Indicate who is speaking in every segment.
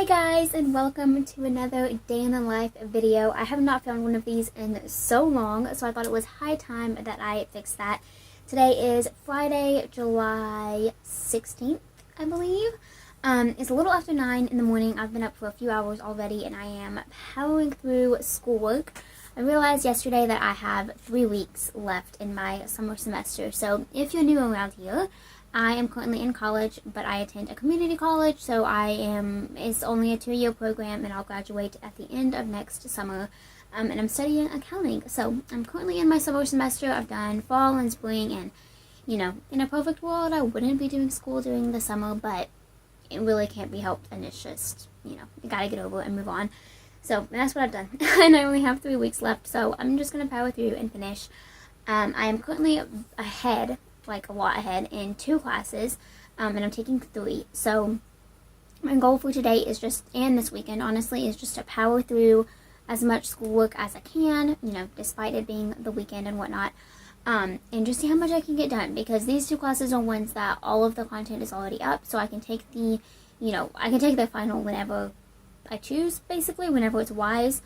Speaker 1: Hey guys, and welcome to another day in the life video. I have not found one of these in so long, so I thought it was high time that I fixed that. Today is Friday, July 16th, I believe. It's a little after 9 in the morning. I've been up for a few hours already, and I am powering through schoolwork. I realized yesterday that I have 3 weeks left in my summer semester, so if you're new around here, I am currently in college, but I attend a community college, so it's only a 2-year program, and I'll graduate at the end of next summer, and I'm studying accounting. So I'm currently in my summer semester. I've done fall and spring, and, in a perfect world, I wouldn't be doing school during the summer, but it really can't be helped, and it's just, you gotta get over it and move on. So that's what I've done, and I only have 3 weeks left, so I'm just gonna power through and finish. I am currently ahead, like a lot ahead, in 2 classes, and I'm taking 3. So my goal for today and this weekend, honestly, is just to power through as much schoolwork as I can, despite it being the weekend and whatnot, and just see how much I can get done, because these 2 classes are ones that all of the content is already up, so I can take the final whenever I choose, basically, whenever it's wise.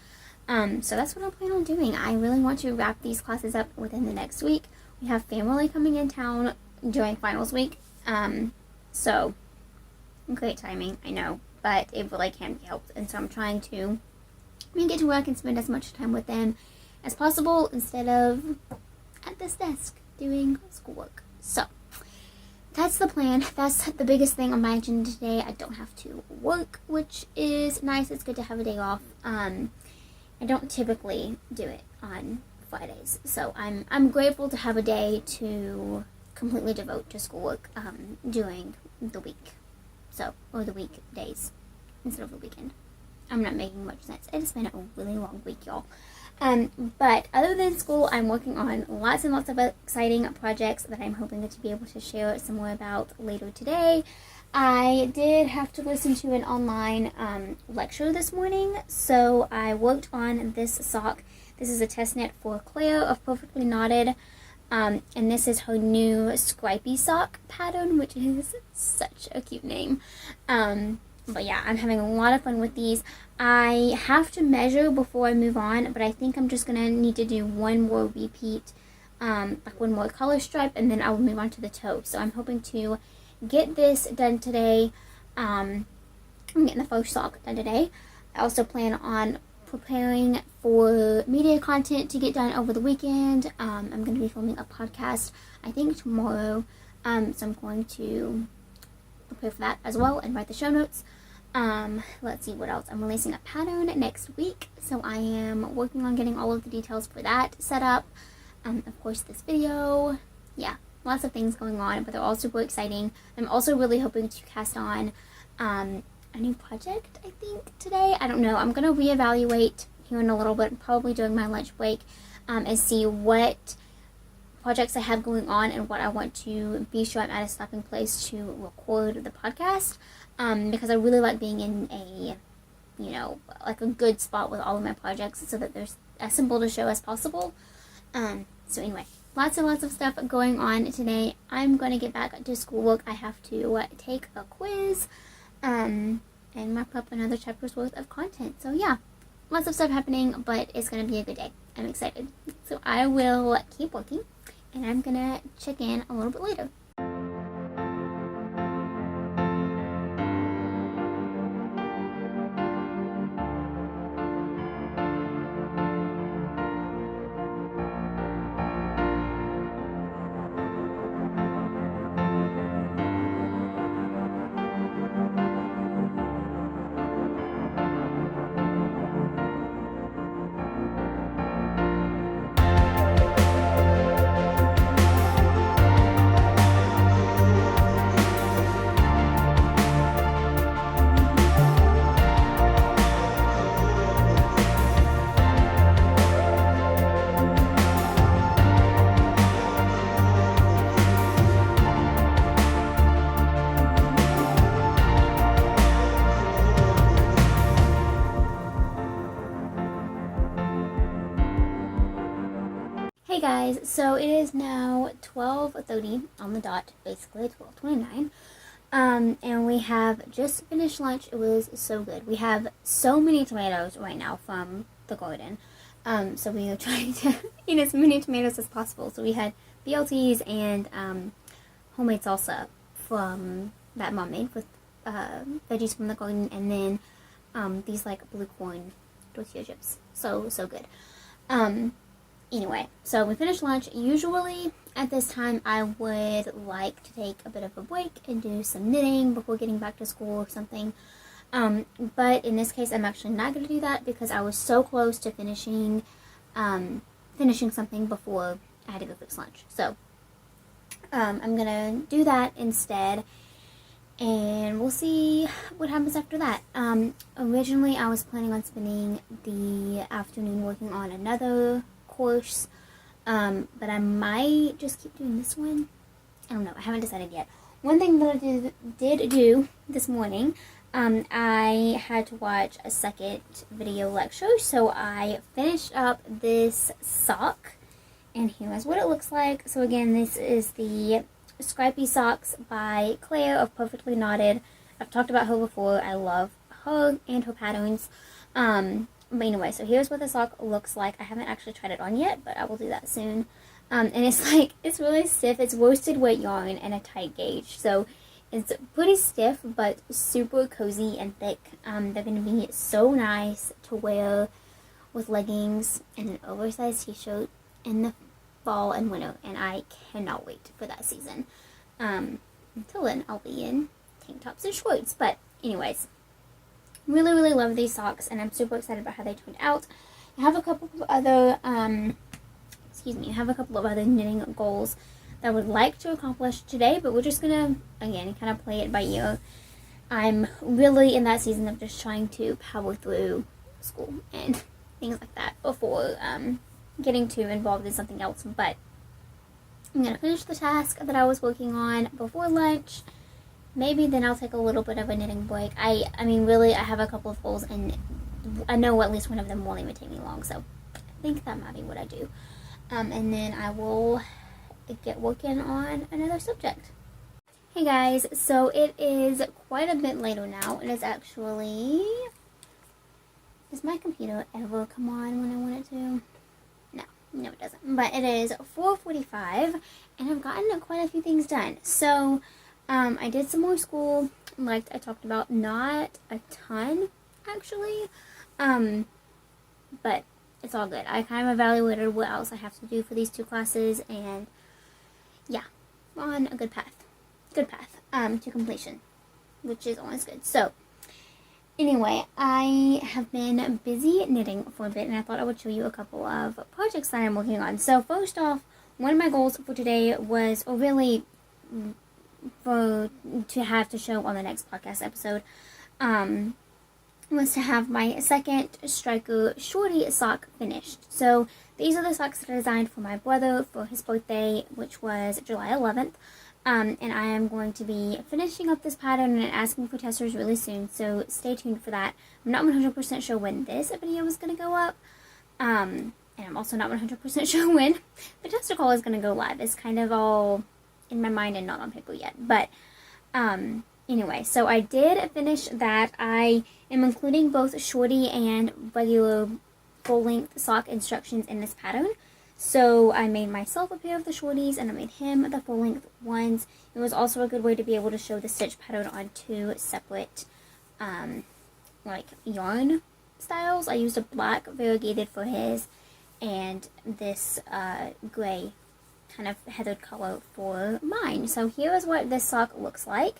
Speaker 1: So that's what I plan on doing. I really want to wrap these classes up within the next week. We have family coming in town during finals week, so great timing, I know, but it really can't be helped, and so I'm trying to get to where I can spend as much time with them as possible instead of at this desk doing schoolwork. So that's the plan. That's the biggest thing on my agenda today. I don't have to work, which is nice. It's good to have a day off. I don't typically do it on Fridays, so I'm grateful to have a day to completely devote to schoolwork during the week, or the weekdays instead of the weekend. I'm not making much sense. It has been a really long week, y'all. But other than school, I'm working on lots and lots of exciting projects that I'm hoping to be able to share some more about later today. I did have to listen to an online lecture this morning, so I worked on this sock. This is a test knit for Claire of Perfectly Knotted, and this is her new Scripey sock pattern, which is such a cute name. But yeah, I'm having a lot of fun with these. I have to measure before I move on, but I think I'm just going to need to do one more repeat, like one more color stripe, and then I'll move on to the toe. So I'm hoping to get this done today. I'm getting the first sock done today. I also plan on preparing for media content to get done over the weekend. I'm going to be filming a podcast, I think, tomorrow. So I'm going to prepare for that as well and write the show notes. Let's see what else. I'm releasing a pattern next week, so I am working on getting all of the details for that set up. Of course, this video. Yeah, lots of things going on, but they're all super exciting. I'm also really hoping to cast on a new project, I think, today. I don't know. I'm going to reevaluate here in a little bit, probably during my lunch break, and see what projects I have going on and what I want to be sure I'm at a stopping place to record the podcast, because I really like being in a, like a good spot with all of my projects so that there's as simple to show as possible. So anyway, lots and lots of stuff going on today. I'm going to get back to schoolwork. I have to take a quiz, and wrap up another chapter's worth of content. So yeah, lots of stuff happening, but it's going to be a good day. I'm excited. So I will keep working, and I'm going to check in a little bit later. Hey guys, so it is now 12:30 on the dot, basically 12:29. And we have just finished lunch. It was so good. We have so many tomatoes right now from the garden. So we are trying to eat as many tomatoes as possible. So we had BLTs and homemade salsa from that mom made with veggies from the garden, and then these like blue corn tortilla chips. So good. Anyway, so we finished lunch. Usually at this time I would like to take a bit of a break and do some knitting before getting back to school or something. But in this case I'm actually not going to do that because I was so close to finishing something before I had to go fix lunch. So I'm going to do that instead, and we'll see what happens after that. Originally I was planning on spending the afternoon working on another course, but I might just keep doing this one. I don't know. I haven't decided yet. One thing that I did do this morning, I had to watch a second video lecture, so I finished up this sock, and here is what it looks like. So again, this is the Stripey Socks by Claire of Perfectly Knotted. I've talked about her before. I love her and her patterns. But anyway, so here's what the sock looks like. I haven't actually tried it on yet, but I will do that soon. And it's really stiff. It's worsted weight yarn and a tight gauge. So it's pretty stiff, but super cozy and thick. They're going to be so nice to wear with leggings and an oversized t-shirt in the fall and winter. And I cannot wait for that season. Until then, I'll be in tank tops and shorts. But anyways, really love these socks, and I'm super excited about how they turned out. I have a couple of other knitting goals that I would like to accomplish today, but we're just gonna again kind of play it by ear. I'm really in that season of just trying to power through school and things like that before getting too involved in something else. But I'm gonna finish the task that I was working on before lunch. Maybe then I'll take a little bit of a knitting break. I mean, really, I have a couple of goals, and I know at least one of them won't even take me long, so I think that might be what I do. And then I will get working on another subject. Hey guys, so it is quite a bit later now. It is actually... Does my computer ever come on when I want it to? No, it doesn't. But it is 4:45, and I've gotten quite a few things done. So... I did some more school, like I talked about, not a ton, actually, but it's all good. I kind of evaluated what else I have to do for these two classes, and yeah, we're on a good path, to completion, which is always good. So, anyway, I have been busy knitting for a bit, and I thought I would show you a couple of projects that I'm working on. So, first off, one of my goals for today was, to have to show on the next podcast episode, was to have my second Striker Shorty sock finished. So these are the socks that I designed for my brother for his birthday, which was July 11th. And I am going to be finishing up this pattern and asking for testers really soon, so stay tuned for that. I'm not 100% sure when this video is going to go up, and I'm also not 100% sure when the tester call is going to go live. It's kind of all in my mind and not on paper yet, but anyway, so I did finish that. I am including both shorty and regular full-length sock instructions in this pattern. So I made myself a pair of the shorties, and I made him the full-length ones. It was also a good way to be able to show the stitch pattern on two separate like yarn styles. I used a black variegated for his, and this gray kind of heathered color for mine. So here is what this sock looks like.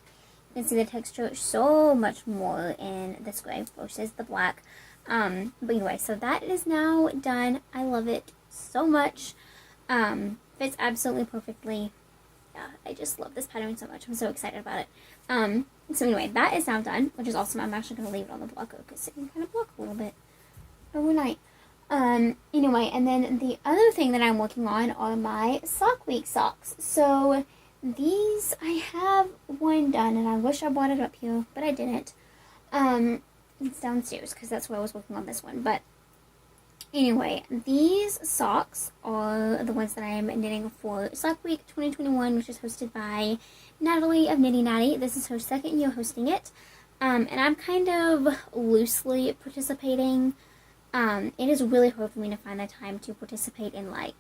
Speaker 1: You can see the texture so much more in this gray versus the black. But anyway, so that is now done. I love it so much. Fits absolutely perfectly. Yeah, I just love this pattern so much. I'm so excited about it. So anyway, that is now done, which is awesome. I'm actually going to leave it on the blocker because it can kind of block a little bit overnight. Anyway, and then the other thing that I'm working on are my Sock Week socks. So these, I have one done, and I wish I brought it up here, but I didn't. It's downstairs because that's where I was working on this one. But Anyway, these socks are the ones that I am knitting for Sock Week 2021, which is hosted by Natalie of Knitty Natty. This is her second year hosting it, and I'm kind of loosely participating. It is really hard for me to find the time to participate in, like,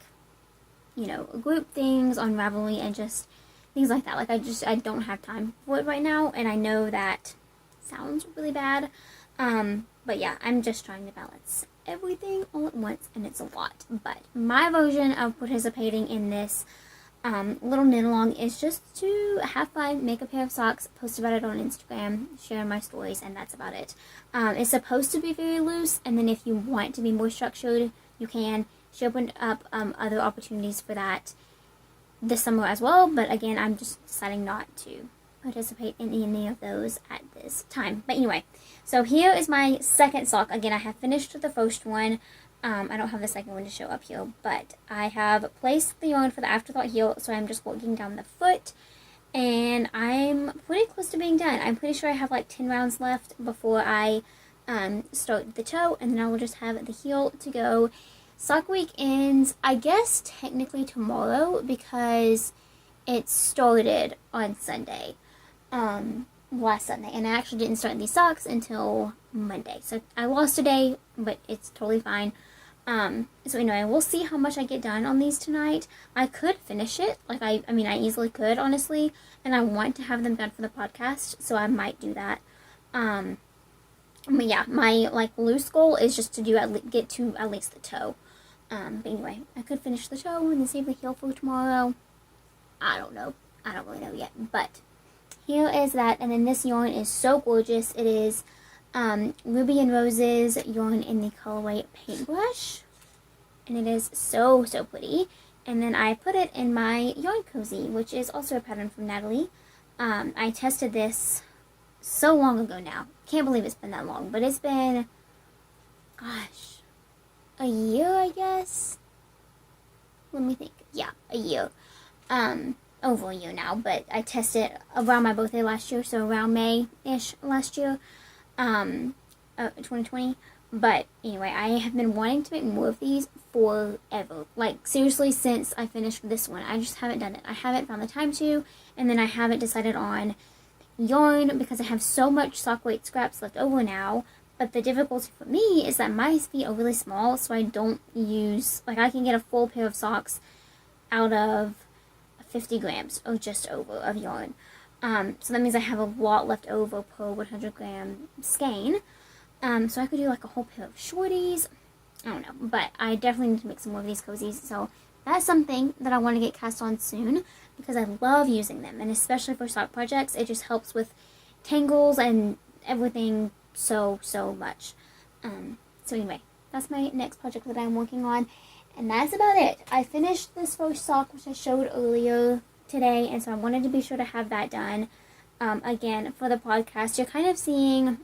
Speaker 1: group things on Ravelry and just things like that. Like, I don't have time for it right now, and I know that sounds really bad. But yeah, I'm just trying to balance everything all at once, and it's a lot. But my version of participating in this little knit along is just to have fun, make a pair of socks, post about it on Instagram, share my stories, and that's about it. It's supposed to be very loose, and then if you want to be more structured, you can. She opened up other opportunities for that this summer as well, but again, I'm just deciding not to participate in any of those at this time. But anyway, so here is my second sock. Again, I have finished the first one. I don't have the second one to show up here, but I have placed the yarn for the afterthought heel, so I'm just working down the foot, and I'm pretty close to being done. I'm pretty sure I have like 10 rounds left before I start the toe, and then I will just have the heel to go. Sock Week ends, I guess, technically tomorrow because it started on Sunday, last Sunday, and I actually didn't start these socks until Monday. So I lost a day, but it's totally fine. So anyway, we'll see how much I get done on these tonight. I could finish it, like I mean, I easily could, honestly, and I want to have them done for the podcast, so I might do that. But yeah, my like loose goal is just to get to at least the toe. But anyway, I could finish the toe and then save the heel for tomorrow. I don't know. I don't really know yet. But here is that. And then this yarn is so gorgeous. It is Ruby and Roses yarn in the colorway Paintbrush. And it is so, so pretty. And then I put it in my yarn cozy, which is also a pattern from Natalie. I tested this so long ago now. Can't believe it's been that long. But it's been, gosh, a year, I guess. Let me think. Yeah, a year. Over a year now, but I tested it around my birthday last year, so around May-ish last year, 2020. But anyway, I have been wanting to make more of these forever. Like, seriously, since I finished this one. I just haven't done it. I haven't found the time to, and then I haven't decided on yarn because I have so much sock weight scraps left over now. But the difficulty for me is that my feet are really small, so I don't use, like, I can get a full pair of socks out of 50 grams or just over of yarn. So that means I have a lot left over per 100 gram skein. So I could do like a whole pair of shorties. I don't know, but I definitely need to make some more of these cozies. So that's something that I want to get cast on soon because I love using them, and especially for sock projects, it just helps with tangles and everything so much. So anyway, that's my next project that I'm working on. And that's about it. I finished this first sock, which I showed earlier today, and so I wanted to be sure to have that done. Again, for the podcast, you're kind of seeing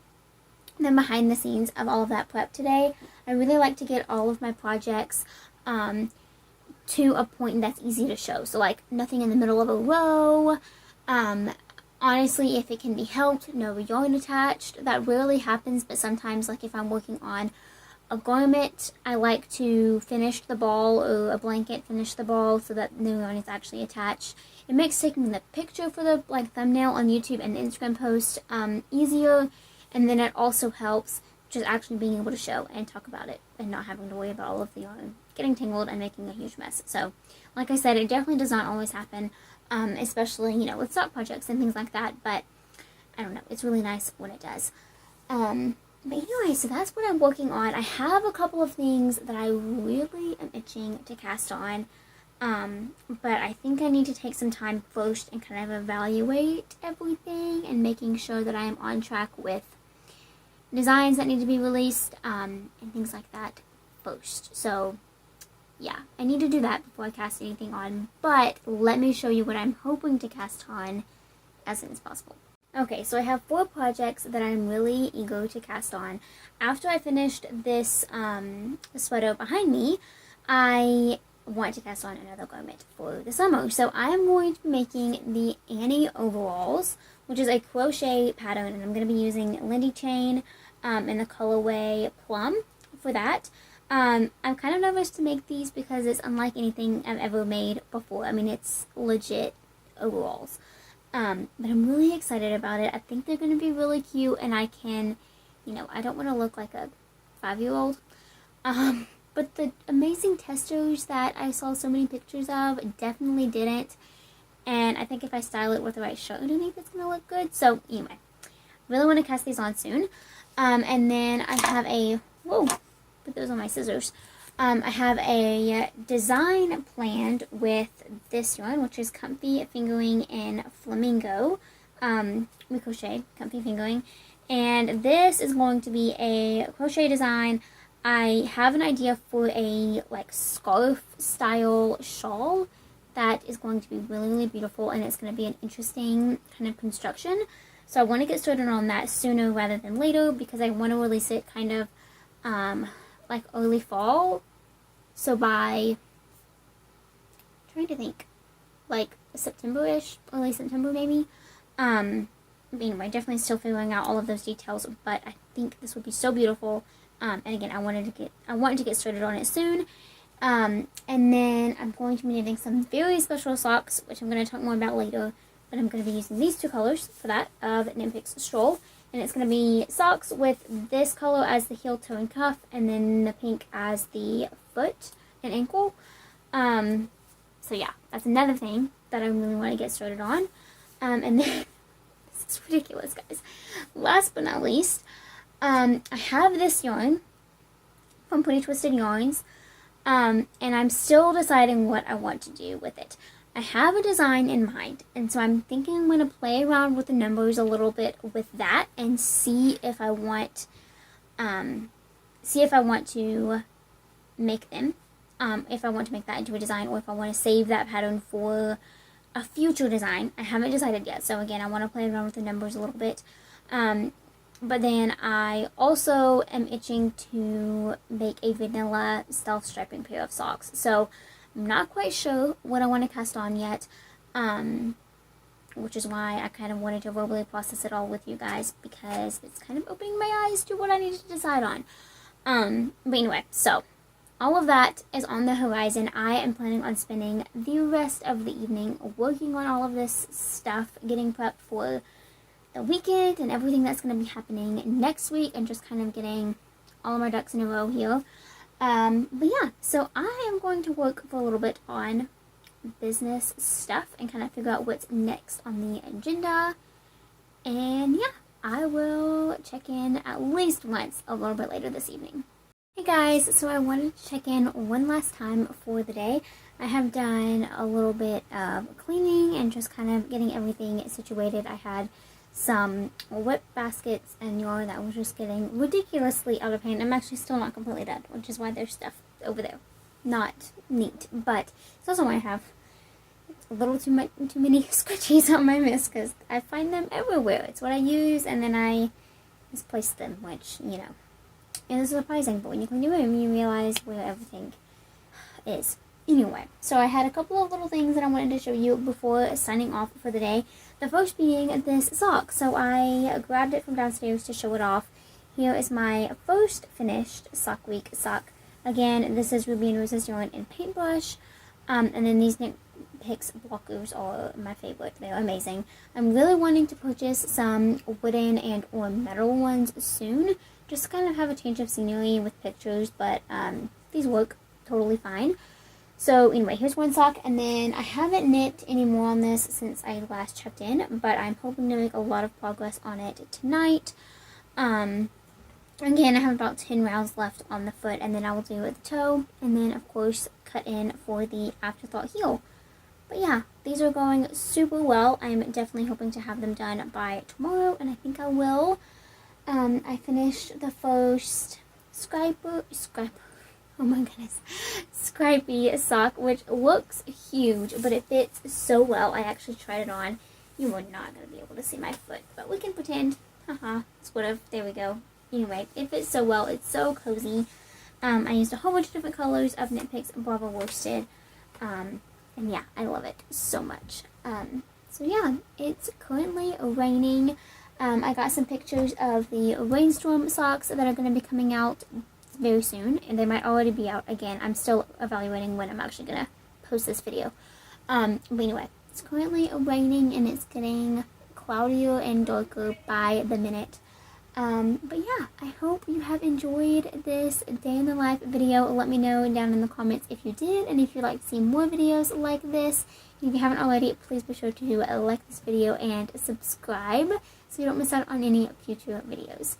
Speaker 1: the behind the scenes of all of that prep today. I really like to get all of my projects to a point that's easy to show. So, like, nothing in the middle of a row. Honestly, if it can be helped, no yarn attached. That rarely happens, but sometimes, like, if I'm working on a garment, I like to finish the ball, or a blanket, finish the ball so that no yarn is actually attached. It makes taking the picture for the thumbnail on YouTube and Instagram post easier, and then it also helps just actually being able to show and talk about it and not having to worry about all of the yarn getting tangled and making a huge mess. So, like I said, it definitely does not always happen, especially, with sock projects and things like that, but I don't know, it's really nice when it does. But anyway, so that's what I'm working on. I have a couple of things that I really am itching to cast on, but I think I need to take some time first and kind of evaluate everything and making sure that I am on track with designs that need to be released, and things like that first. So, yeah, I need to do that before I cast anything on, but let me show you what I'm hoping to cast on as soon as possible. Okay, so I have 4 projects that I'm really eager to cast on. After I finished this sweater behind me, I want to cast on another garment for the summer. So I'm going to be making the Annie overalls, which is a crochet pattern, and I'm going to be using Lindy Chain in the colorway Plum for that. I'm kind of nervous to make these because it's unlike anything I've ever made before. I mean, it's legit overalls. But I'm really excited about it. I think they're going to be really cute, and I can, I don't want to look like a 5-year-old. But the amazing testers that I saw so many pictures of definitely didn't. And I think if I style it with the right shirt underneath, it's going to look good. So anyway, really want to cast these on soon. And then I have put those on my scissors. I have a design planned with this yarn, which is Comfy Fingering in Flamingo. We crochet Comfy Fingering. And this is going to be a crochet design. I have an idea for a scarf style shawl that is going to be really, really beautiful, and it's going to be an interesting kind of construction. So I want to get started on that sooner rather than later because I want to release it kind of early fall. So by, trying to think, September-ish, early September maybe. Anyway, definitely still figuring out all of those details, but I think this would be so beautiful. And again, I wanted to get started on it soon. And then I'm going to be knitting some very special socks, which I'm going to talk more about later. But I'm going to be using these two colors for that of Knit Picks Stroll. And it's going to be socks with this color as the heel, toe, and cuff, and then the pink as the foot and ankle. So yeah, that's another thing that I really want to get started on. And then, this is ridiculous, guys. Last but not least, I have this yarn from Pretty Twisted Yarns. And I'm still deciding what I want to do with it. I have a design in mind, and so I'm thinking I'm going to play around with the numbers a little bit with that and see if I want to make them, if I want to make that into a design, or if I want to save that pattern for a future design. I haven't decided yet, so again, I want to play around with the numbers a little bit. But then I also am itching to make a vanilla stealth striping pair of socks. So I'm not quite sure what I want to cast on yet, which is why I kind of wanted to verbally process it all with you guys, because it's kind of opening my eyes to what I need to decide on. But anyway, so all of that is on the horizon. I am planning on spending the rest of the evening working on all of this stuff, getting prepped for the weekend and everything that's going to be happening next week, and just kind of getting all of my ducks in a row here. But yeah, so I am going to work for a little bit on business stuff and kind of figure out what's next on the agenda. And yeah, I will check in at least once a little bit later this evening. Hey guys, so I wanted to check in one last time for the day. I have done a little bit of cleaning and just kind of getting everything situated. I had some whip baskets and yarn that was just getting ridiculously out of hand. I'm actually still not completely done, which is why there's stuff over there. Not neat, but it's also why I have a little too many scrunchies on my wrist, because I find them everywhere. It's what I use, and then I misplace them, which, it is surprising, but when you clean your room, you realize where everything is. Anyway, so I had a couple of little things that I wanted to show you before signing off for the day. The first being this sock. So I grabbed it from downstairs to show it off. Here is my first finished Sock Week sock. Again, this is Ruby and Rose's yarn in Paintbrush. And then these Knit Picks blockers are my favorite. They're amazing. I'm really wanting to purchase some wooden and or metal ones soon, just to kind of have a change of scenery with pictures, but these work totally fine. So anyway, here's one sock, and then I haven't knit any more on this since I last checked in, but I'm hoping to make a lot of progress on it tonight. Again, I have about 10 rounds left on the foot, and then I will do the toe, and then of course cut in for the afterthought heel. But yeah, these are going super well. I'm definitely hoping to have them done by tomorrow, and I think I will. I finished the first Scripey sock, which looks huge, but it fits so well. I actually tried it on. You are not going to be able to see my foot, but we can pretend. Haha, sort of. There we go. Anyway, it fits so well. It's so cozy. I used a whole bunch of different colors of Knit Picks Brava Worsted. And yeah, I love it so much. So yeah, it's currently raining. I got some pictures of the rainstorm socks that are going to be coming out very soon, and they might already be out. Again, I'm still evaluating when I'm actually gonna post this video. But anyway, it's currently raining and it's getting cloudier and darker by the minute. But yeah, I hope you have enjoyed this day in the life video. Let me know down in the comments if you did, and if you'd like to see more videos like this. And if you haven't already, please be sure to like this video and subscribe so you don't miss out on any future videos.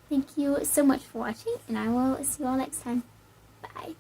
Speaker 1: Thank you so much for watching, and I will see you all next time. Bye.